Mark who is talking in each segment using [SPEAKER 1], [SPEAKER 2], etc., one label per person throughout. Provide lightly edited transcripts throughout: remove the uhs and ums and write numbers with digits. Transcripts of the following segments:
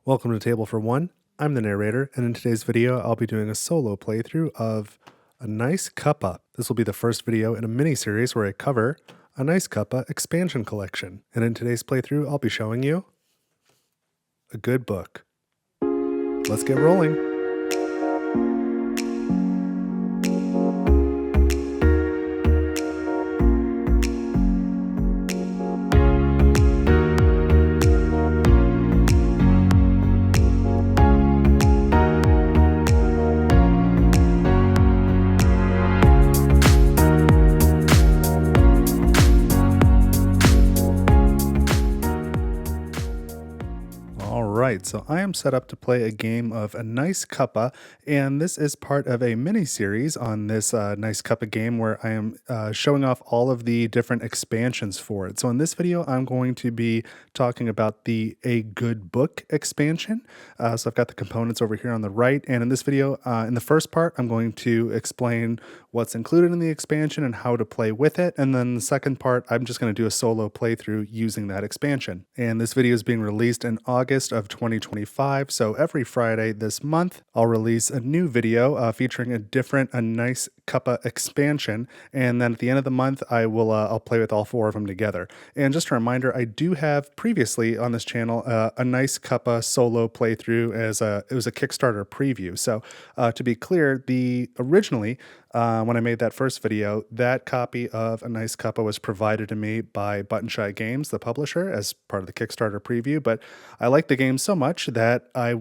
[SPEAKER 1] Welcome to Table for One. I'm the narrator, and in today's video, I'll be doing a solo playthrough of a Nice Cuppa. This will be the first video in a mini-series where I cover a Nice Cuppa expansion collection. And in today's playthrough, I'll be showing you a good book. Let's get rolling. So I am set up to play a game of a Nice Cuppa, and this is part of a mini-series on this Nice Cuppa game where I am showing off all of the different expansions for it. So in this video, I'm going to be talking about the A Good Book expansion. So I've got the components over here on the right, and in this video, in the first part, I'm going to explain what's included in the expansion and how to play with it, and then the second part, I'm just going to do a solo playthrough using that expansion. And this video is being released in August of 2025, so every Friday this month, I'll release a new video featuring a Nice Cuppa expansion, and then at the end of the month, I'll play with all four of them together. And just a reminder, I do have previously on this channel a Nice Cuppa solo playthrough it was a Kickstarter preview. So to be clear, originally when I made that first video, that copy of A Nice Cuppa was provided to me by Button Shy Games, the publisher, as part of the Kickstarter preview. But I like the game so much that I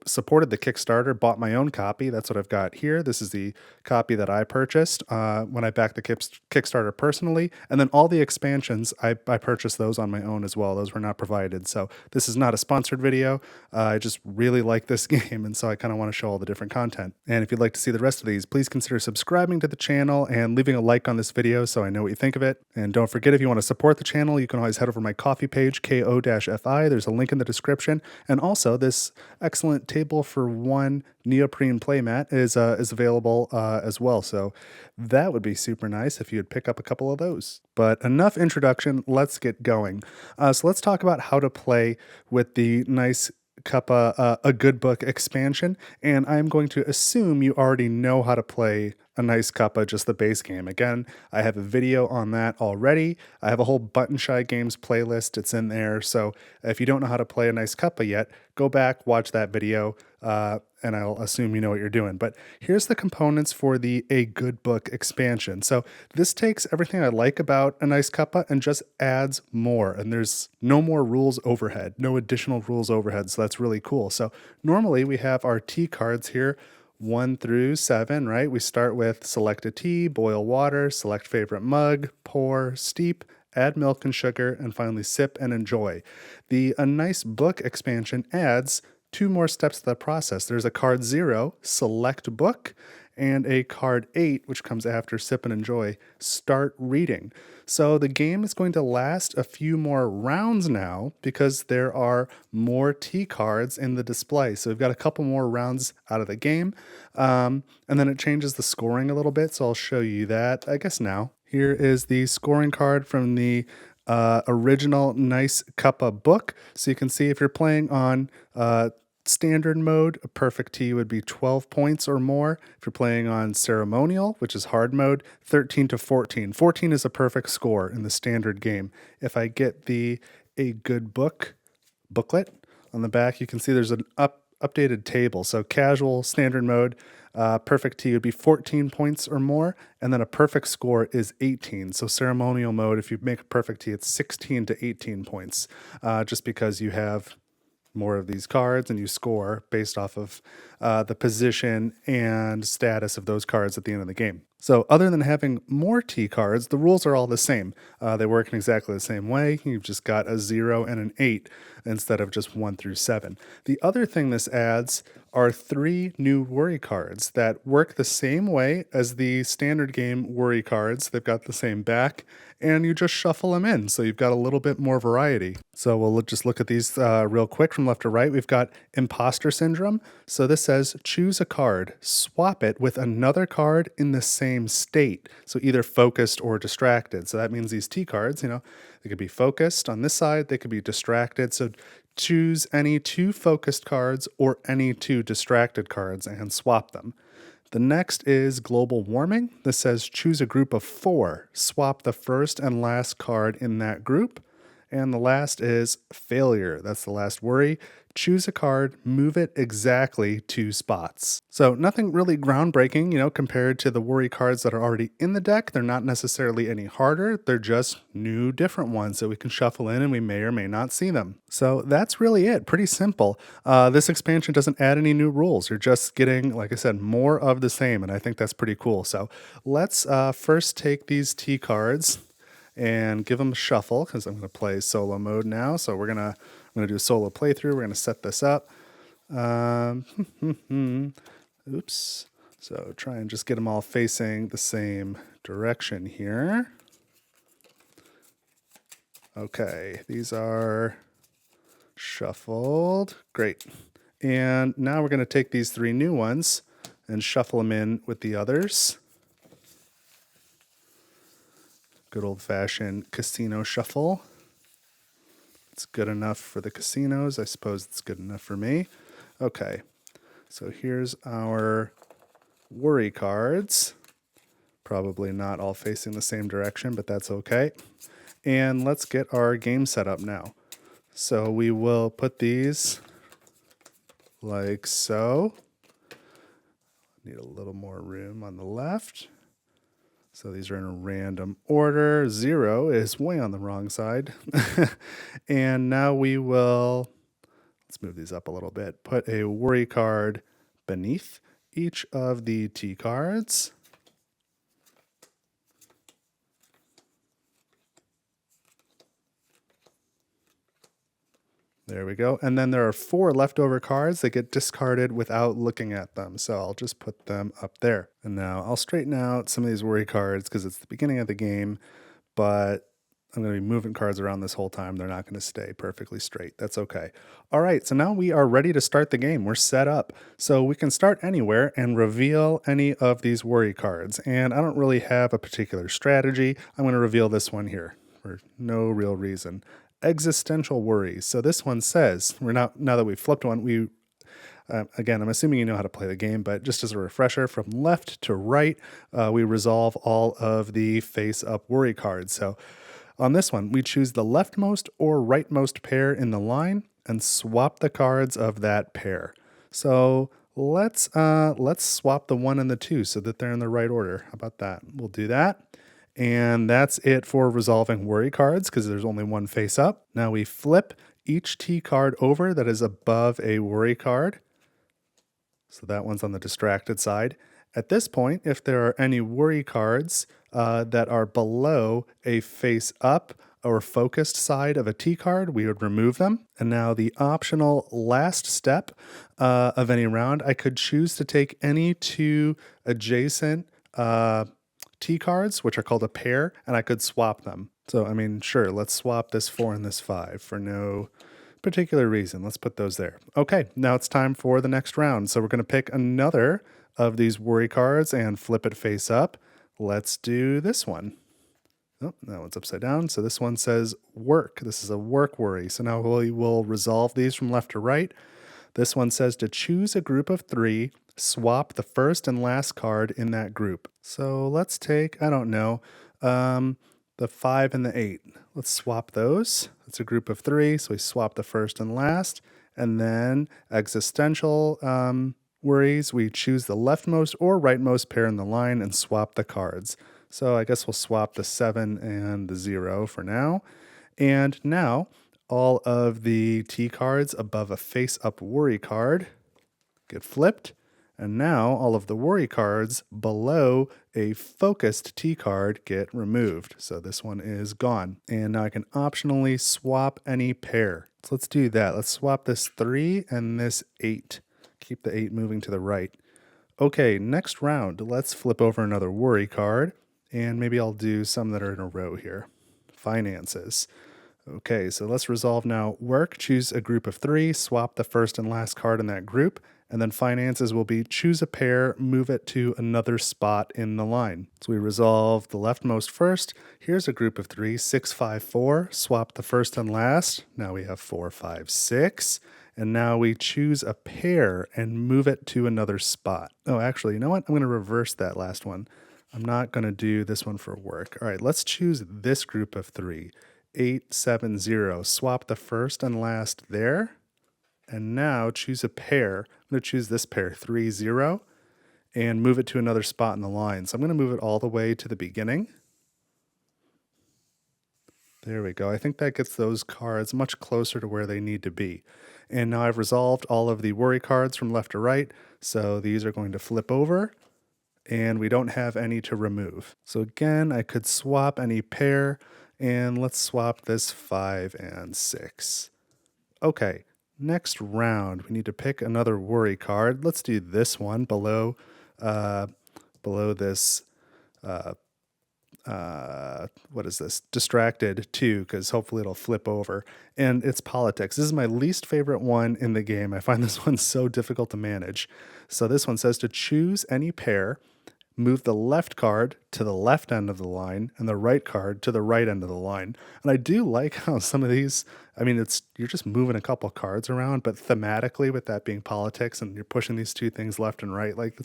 [SPEAKER 1] supported the Kickstarter, bought my own copy. That's what I've got here. This is the copy that I purchased when I backed the Kickstarter personally. And then all the expansions, I purchased those on my own as well. Those were not provided. So this is not a sponsored video. I just really like this game, and so I kind of want to show all the different content. And if you'd like to see the rest of these, please consider subscribing to the channel and leaving a like on this video so I know what you think of it. And don't forget, if you want to support the channel, you can always head over to my Ko-fi page, ko-fi. There's a link in the description. And also, this excellent Table for One neoprene playmat is available as well. So that would be super nice if you'd pick up a couple of those. But enough introduction, let's get going. So let's talk about how to play with the Nice Cuppa A Good Book expansion, and I'm going to assume you already know how to play A Nice Cuppa, just the base game. Again, I have a video on that already. I have a whole Button Shy Games playlist. It's in there. So if you don't know how to play A Nice Cuppa yet, go back, watch that video, and I'll assume you know what you're doing. But here's the components for the A Good Book expansion. So this takes everything I like about A Nice Cuppa and just adds more. And there's no more rules overhead, no additional rules overhead. So that's really cool. So normally we have our T cards here, 1 through 7, right? We start with select a tea, boil water, select favorite mug, pour, steep, add milk and sugar, and finally sip and enjoy. The A Nice Book expansion adds 2 more steps to the process. There's a card 0, select book, and a card 8, which comes after sip and enjoy, start reading. So the game is going to last a few more rounds now because there are more T cards in the display. So we've got a couple more rounds out of the game. And then it changes the scoring a little bit. So I'll show you that, I guess, now. Here is the scoring card from the original Nice Cuppa book. So you can see if you're playing on standard mode, a perfect T would be 12 points or more. If you're playing on ceremonial, which is hard mode, 13 to 14. 14 is a perfect score in the standard game. If I get the A Good Book booklet on the back, you can see there's an updated table. So casual, standard mode, perfect T would be 14 points or more, and then a perfect score is 18. So ceremonial mode, if you make a perfect T, it's 16 to 18 points, just because you have more of these cards and you score based off of the position and status of those cards at the end of the game. So other than having more T cards, the rules are all the same. They work in exactly the same way. You've just got a 0 and an 8 instead of just 1 through 7. The other thing this adds are 3 new worry cards that work the same way as the standard game worry cards. They've got the same back, and you just shuffle them in. So you've got a little bit more variety. So we'll just look at these real quick from left to right. We've got Imposter Syndrome. So this says choose a card, swap it with another card in the same state. So either focused or distracted. So that means these T cards, they could be focused on this side, they could be distracted. So choose any 2 focused cards or any 2 distracted cards and swap them. The next is global warming. This says choose a group of 4. Swap the first and last card in that group. And the last is failure. That's the last worry. Choose a card, move it exactly 2 spots. So nothing really groundbreaking, compared to the worry cards that are already in the deck. They're not necessarily any harder. They're just new, different ones that we can shuffle in and we may or may not see them. So that's really it. Pretty simple. This expansion doesn't add any new rules. You're just getting, like I said, more of the same. And I think that's pretty cool. So let's first take these T cards and give them a shuffle because I'm going to play solo mode now. So I'm going to do a solo playthrough. We're going to set this up. Oops. So try and just get them all facing the same direction here. Okay, these are shuffled. Great. And now we're going to take these 3 new ones and shuffle them in with the others. Good old-fashioned casino shuffle. It's good enough for the casinos. I suppose it's good enough for me. Okay, so here's our worry cards. Probably not all facing the same direction, but that's okay. And let's get our game set up now. So we will put these like so. Need a little more room on the left. So these are in a random order. 0 is way on the wrong side. And now we will, let's move these up a little bit, put a worry card beneath each of the T cards. There we go. And then there are 4 leftover cards that get discarded without looking at them. So I'll just put them up there. And now I'll straighten out some of these worry cards because it's the beginning of the game, but I'm going to be moving cards around this whole time. They're not going to stay perfectly straight. That's okay. All right, so now we are ready to start the game. We're set up. So we can start anywhere and reveal any of these worry cards. And I don't really have a particular strategy. I'm going to reveal this one here for no real reason. Existential worries. So this one says, now that we've flipped one, again, I'm assuming you know how to play the game, but just as a refresher, from left to right, we resolve all of the face-up worry cards. So on this one, we choose the leftmost or rightmost pair in the line and swap the cards of that pair. So let's swap the 1 and the 2 so that they're in the right order. How about that? We'll do that. And that's it for resolving worry cards because there's only one face up. Now we flip each T card over that is above a worry card. So that one's on the distracted side. At this point, if there are any worry cards that are below a face up or focused side of a T card, we would remove them. And now the optional last step of any round, I could choose to take any 2 adjacent T cards, which are called a pair, and I could swap them. So, I mean, sure, let's swap this 4 and this 5 for no particular reason. Let's put those there. Okay, now it's time for the next round. So we're going to pick another of these worry cards and flip it face up. Let's do this one. Oh, that one's upside down. So this one says work. This is a work worry. So now we will resolve these from left to right. This one says to choose a group of 3, swap the first and last card in that group. So let's take, I don't know, the 5 and the 8. Let's swap those. It's a group of 3, so we swap the first and last. And then existential worries, we choose the leftmost or rightmost pair in the line and swap the cards. So I guess we'll swap the 7 and the 0 for now. And now all of the T cards above a face-up worry card get flipped. And now all of the worry cards below a focused T card get removed. So this one is gone. And now I can optionally swap any pair. So let's do that. Let's swap this 3 and this 8. Keep the 8 moving to the right. Okay, next round, let's flip over another worry card. And maybe I'll do some that are in a row here. Finances. Okay, so let's resolve now work. Choose a group of 3, swap the first and last card in that group, And then finances will be choose a pair, move it to another spot in the line. So we resolve the leftmost first. Here's a group of 3, 6, 5, 4. Swap the first and last. Now we have 4, 5, 6. And now we choose a pair and move it to another spot. Oh, actually, you know what? I'm going to reverse that last one. I'm not going to do this one for work. All right, let's choose this group of 3, 8, 7, 0. Swap the first and last there. And now choose a pair. I'm going to choose this pair, 3, 0, and move it to another spot in the line. So I'm going to move it all the way to the beginning. There we go. I think that gets those cards much closer to where they need to be. And now I've resolved all of the worry cards from left to right. So these are going to flip over, and we don't have any to remove. So again, I could swap any pair, and let's swap this 5 and 6. Okay. Next round, we need to pick another worry card. Let's do this one below this, what is this? Distracted 2, because hopefully it'll flip over. And it's politics. This is my least favorite one in the game. I find this one so difficult to manage. So this one says to choose any pair, move the left card to the left end of the line and the right card to the right end of the line. And I do like how some of these, I mean, you're just moving a couple cards around, but thematically with that being politics and you're pushing these two things left and right, like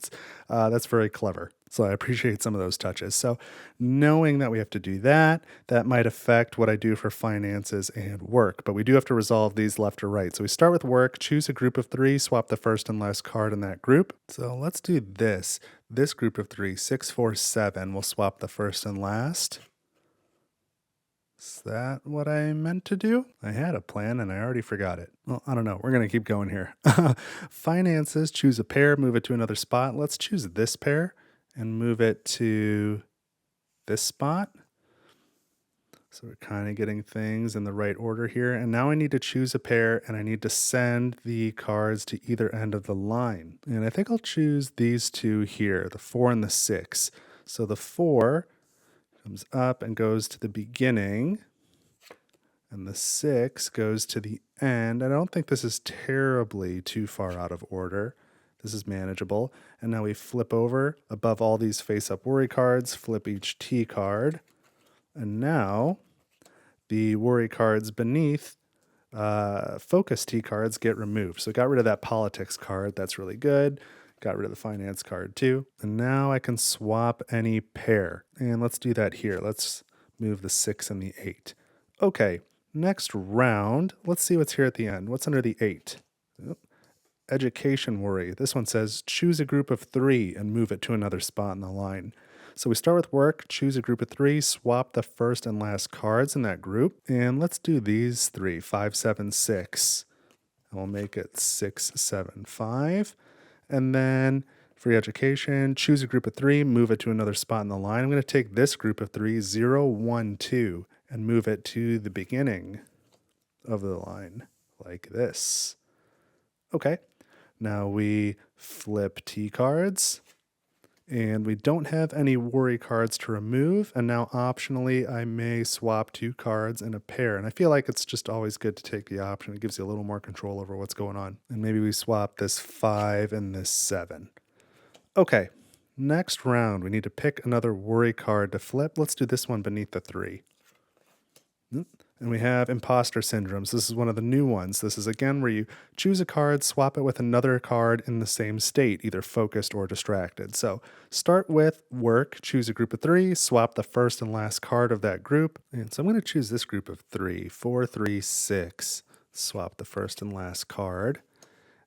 [SPEAKER 1] that's very clever. So I appreciate some of those touches. So knowing that we have to do that, that might affect what I do for finances and work, but we do have to resolve these left or right. So we start with work, choose a group of 3, swap the first and last card in that group. So let's do this. This group of 3, 6, 4, 7, we'll swap the first and last. Is that what I meant to do? I had a plan and I already forgot it. Well, I don't know. We're going to keep going here. Finances, choose a pair, move it to another spot. Let's choose this pair and move it to this spot. So we're kind of getting things in the right order here. And now I need to choose a pair and I need to send the cards to either end of the line. And I think I'll choose these two here, the 4 and the 6. So the 4 comes up and goes to the beginning, and the 6 goes to the end. I don't think this is terribly too far out of order. This is manageable. And now we flip over above all these face-up worry cards, flip each T card. And now the worry cards beneath focus T cards get removed. So got rid of that politics card. That's really good. Got rid of the finance card too. And now I can swap any pair. And let's do that here. Let's move the 6 and the 8. Okay, next round. Let's see what's here at the end. What's under the 8? Education worry. This one says choose a group of 3 and move it to another spot in the line. So we start with work, choose a group of 3, swap the first and last cards in that group. And let's do these 3, 5, 7, 6. And we'll make it 6, 7, 5. And then for education, choose a group of 3, move it to another spot in the line. I'm going to take this group of 3, 0, 1, 2, and move it to the beginning of the line like this. Okay, now we flip T cards. And we don't have any worry cards to remove. And now optionally, I may swap 2 cards in a pair. And I feel like it's just always good to take the option. It gives you a little more control over what's going on. And maybe we swap this 5 and this 7. Okay, next round, we need to pick another worry card to flip. Let's do this one beneath the 3. And we have imposter syndromes. This is one of the new ones. This is again where you choose a card, swap it with another card in the same state, either focused or distracted. So start with work, choose a group of 3, swap the first and last card of that group. And so I'm going to choose this group of 3, 4, 3, 6, swap the first and last card.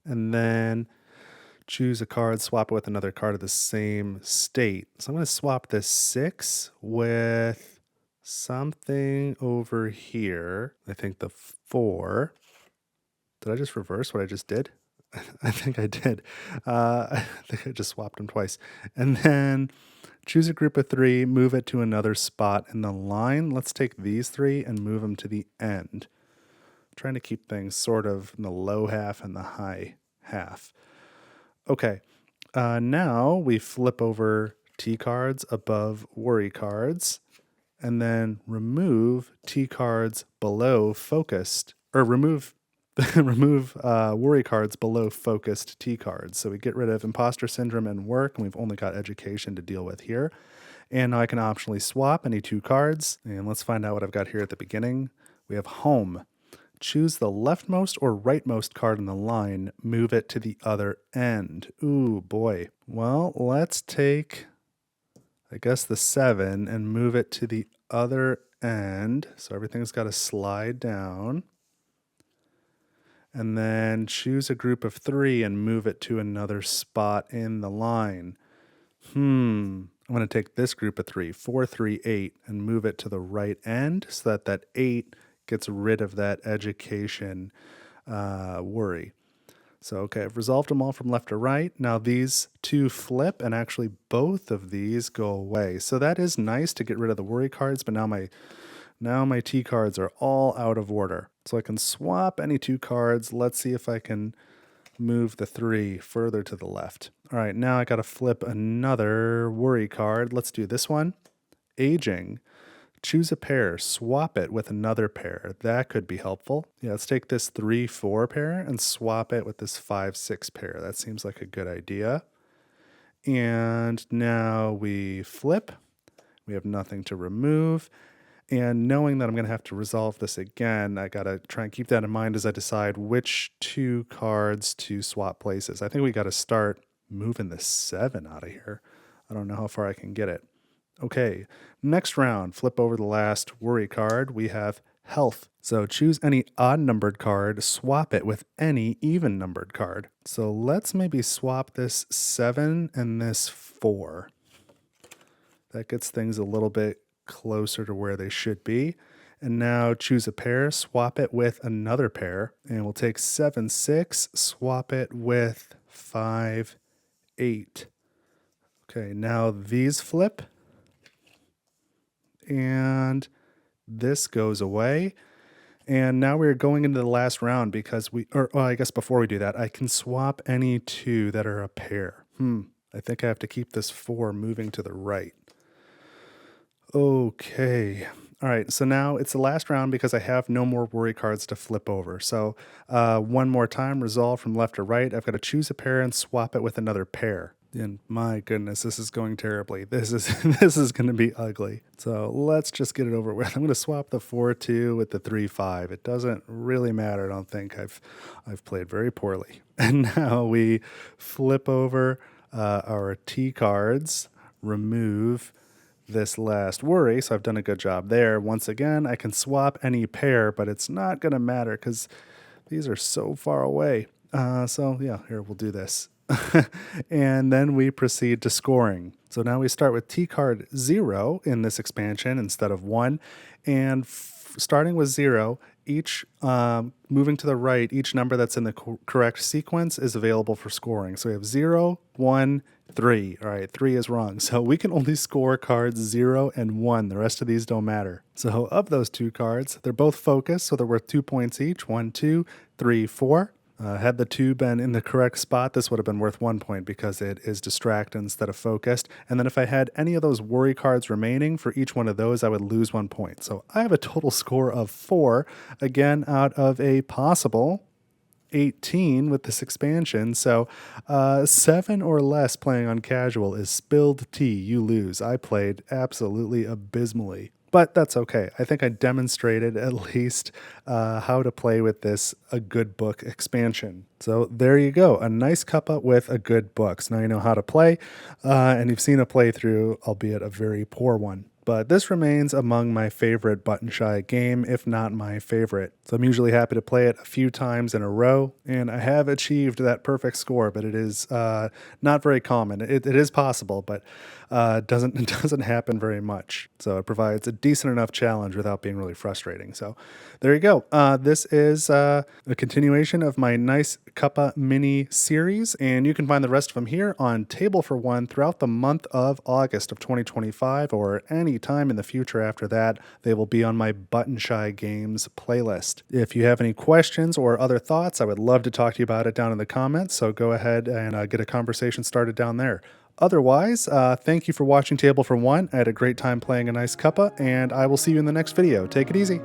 [SPEAKER 1] And then choose a card, swap it with another card of the same state. So I'm going to swap this 6 with something over here. I think the 4. Did I just reverse what I just did? I think I did. I think I just swapped them twice. And then choose a group of 3, move it to another spot in the line. Let's take these 3 and move them to the end. I'm trying to keep things sort of in the low half and the high half. Okay, now we flip over T cards above worry cards. And then remove T cards below focused, or remove remove worry cards below focused T cards. So we get rid of imposter syndrome and work, and we've only got education to deal with here. And now I can optionally swap any 2 cards. And let's find out what I've got here at the beginning. We have home. Choose the leftmost or rightmost card in the line. Move it to the other end. Ooh, boy. Well, let's take, I guess, the 7 and move it to the other end. So everything's got to slide down. And then choose a group of 3 and move it to another spot in the line. I'm going to take this group of 3, 4, 3, 8, and move it to the right end so that that 8 gets rid of that education worry. So, okay, I've resolved them all from left to right. Now these 2 flip, and actually both of these go away. So that is nice to get rid of the worry cards, but now my T cards are all out of order. So I can swap any 2 cards. Let's see if I can move the 3 further to the left. All right, now I got to flip another worry card. Let's do this one. Aging. Choose a pair, swap it with another pair. That could be helpful. Yeah, let's take this 3-4 pair and swap it with this 5-6 pair. That seems like a good idea. And now we flip. We have nothing to remove. And knowing that I'm going to have to resolve this again, I got to try and keep that in mind as I decide which 2 cards to swap places. I think we got to start moving the 7 out of here. I don't know how far I can get it. Okay, next round, flip over the last worry card. We have health. So choose any odd numbered card, swap it with any even numbered card. So let's maybe swap this 7 and this 4. That gets things a little bit closer to where they should be. And now choose a pair, swap it with another pair, and we'll take 7, 6, swap it with 5, 8. Okay, now these flip. And this goes away. And now we're going into the last round because I guess before we do that, I can swap any 2 that are a pair. I think I have to keep this 4 moving to the right. Okay. All right, so now it's the last round because I have no more worry cards to flip over. So one more time, resolve from left to right. I've got to choose a pair and swap it with another pair. And my goodness, this is going terribly. This is this is going to be ugly. So let's just get it over with. I'm going to swap the 4-2 with the 3-5. It doesn't really matter. I don't think I've played very poorly. And now we flip over our T cards, remove this last worry. So I've done a good job there. Once again, I can swap any pair, but it's not going to matter because these are so far away. So yeah, here we'll do this. And then we proceed to scoring. So now we start with T card 0 in this expansion instead of 1. And starting with 0, each moving to the right, each number that's in the correct sequence is available for scoring. So we have 0, 1, 3. All right, 3 is wrong. So we can only score cards 0 and 1. The rest of these don't matter. So of those 2 cards, they're both focused, so they're worth 2 points each. 1, 2, 3, 4. Had the 2 been in the correct spot, this would have been worth 1 point because it is distracted instead of focused. And then if I had any of those worry cards remaining, for each one of those, I would lose 1 point. So I have a total score of 4, again, out of a possible 18 with this expansion. So 7 or less playing on casual is spilled tea. You lose. I played absolutely abysmally. But that's okay. I think I demonstrated at least how to play with this A Good Book expansion. So there you go, a Nice Cuppa with a good book. So now you know how to play, and you've seen a playthrough, albeit a very poor one. But this remains among my favorite button shy game, if not my favorite. So I'm usually happy to play it a few times in a row, and I have achieved that perfect score, but it is not very common. It is possible, but it doesn't happen very much. So it provides a decent enough challenge without being really frustrating. So there you go. This is a continuation of my Nice Cuppa mini series, and you can find the rest of them here on Table for One throughout the month of August of 2025, or any time in the future after that. They will be on my Button Shy Games playlist. If you have any questions or other thoughts, I would love to talk to you about it down in the comments, so go ahead and get a conversation started down there. Otherwise, thank you for watching Table for One. I had a great time playing a Nice Cuppa, and I will see you in the next video. Take it easy.